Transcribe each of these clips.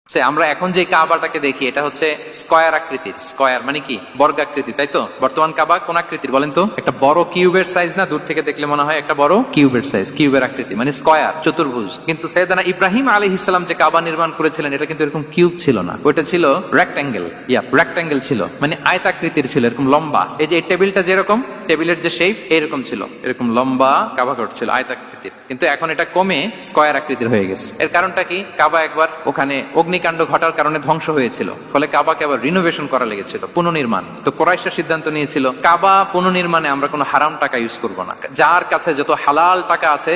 আমরা এখন যে কাবাটাকে দেখি এটা হচ্ছে স্কয়ার আকৃতির। স্কয়ার মানে কি? বর্গাকৃতি, তাই তো? বর্তমান কাবা কোন আকৃতির বলেন তো? একটা বড় কিউবের সাইজ না? দূর থেকে দেখলে মনে হয় একটা বড় কিউবের সাইজ, কিউবের আকৃতি মানে স্কয়ার, চতুর্ভুজ। কিন্তু সাইয়েদনা ইব্রাহিম আলাইহিস সালাম যে কাবা নির্মাণ করেছিলেন এটা কিন্তু এরকম কিউব ছিল না, ওটা ছিল রেক্ট্যাঙ্গেল। রেক্ট্যাঙ্গেল ছিল, মানে আয়তাকৃতির ছিল, এরকম লম্বা। এই যে টেবিলটা যেরকম, টেবিলের যে শেপ এরকম ছিল, এরকম লম্বা কাবা ঘর ছিল আয়তাকৃতির। কিন্তু এখন এটা কমে স্কয়ার আকৃতির হয়ে গেছে। এর কারণটা কি? কাবা একবার ওখানে অগ্নিকাণ্ড ঘটার কারণে ধ্বংস হয়েছিল, ফলে কাবাকে আবার রিনোভেশন করা লেগেছিল, পুনর্নির্মাণ। তো কুরাইশরা সিদ্ধান্ত নিয়েছিল কাবা পুনর্নির্মাণে আমরা কোনো হারাম টাকা ইউজ করব না, যার কাছে যত হালাল টাকা আছে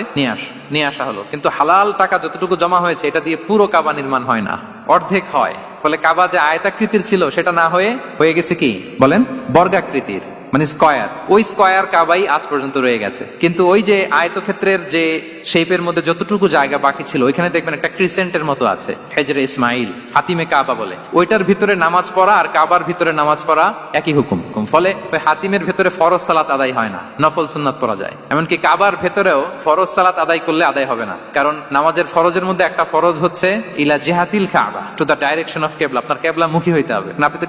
নিয়ে আসা হলো। কিন্তু হালাল টাকা যতটুকু জমা হয়েছে এটা দিয়ে পুরো কাবা নির্মাণ হয় না, অর্ধেক হয়। ফলে কাবা যে আয়তাকৃতির ছিল সেটা না হয়ে গেছে কি বলেন? বর্গাকৃতির, মানে স্কয়ার। ওই স্কয়ার কাবাই আজ পর্যন্ত রয়ে গেছে। কিন্তু ওই যে আয়তক্ষেত্রের যে শেপের মধ্যে যতটুকু জায়গা বাকি ছিল ওইখানে দেখবেন একটা ক্রিসেন্টের মতো আছে, হেজরে ইসমাইল, হাতিমে কাবা বলে। ওইটার ভিতরে নামাজ পড়া আর কাবার ভিতরে নামাজ পড়া একই হুকুম। ফলে ওই হাতিমের ভেতরে ফরজ সালাত আদায় হয় না, নফল সুন্নাত পড়া যায়। এমনকি কাবার ভেতরেও ফরজ সালাত আদায় করলে আদায় হবে না, কারণ নামাজের ফরজের মধ্যে একটা ফরজ হচ্ছে ইলা জিহাতিল কাবা, টু দা ডাইরেকশন অফ কেবলা। আপনার কেবলা মুখী হইতে হবে। না, আপনি তো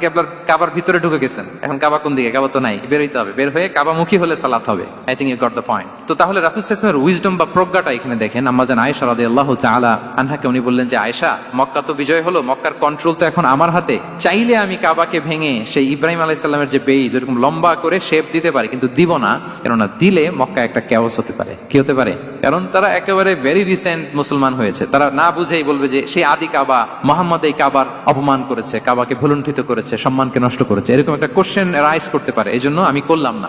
কাবার ভিতরে ঢুকে গেছেন, এখন কাবা কোন দিকে? কাবা তো নাই, বের হইতে হবে। বের হয়ে কাবামুখী হলে সালাত হবে। I think you got the point. তো তাহলে রাসূল সাল্লাল্লাহু আলাইহি ওয়াসাল্লামের উইজডম বা প্রজ্ঞাটা এখানে দেখেন। আম্মাজান আয়েশা রাদিয়াল্লাহু তাআলা আনহাকে উনি বললেন যে আয়েশা, মক্কা তো বিজয় হলো, মক্কার কন্ট্রোল তো এখন আমার হাতে। চাইলে আমি কাবাকে ভেঙে সেই ইব্রাহিম আলাইহিস সালামের যে বেইজ এরকম লম্বা করে শেপ দিতে পারি, কিন্তু দিব না। কেননা দিলে মক্কা একটা ক্যাওস হতে পারে। কি হতে পারে? কারণ তারা একেবারে ভেরি রিসেন্ট মুসলমান হয়েছে, তারা না বুঝেই বলবে যে সেই আদি কাবা, মুহাম্মদ এই কাবার অপমান করেছে, কাবাকে ভুলুণ্ঠিত করেছে, সম্মানকে নষ্ট করেছে, এরকম একটা কোশ্চেন রাইজ করতে পারে। এই জন্য আমি করলাম না।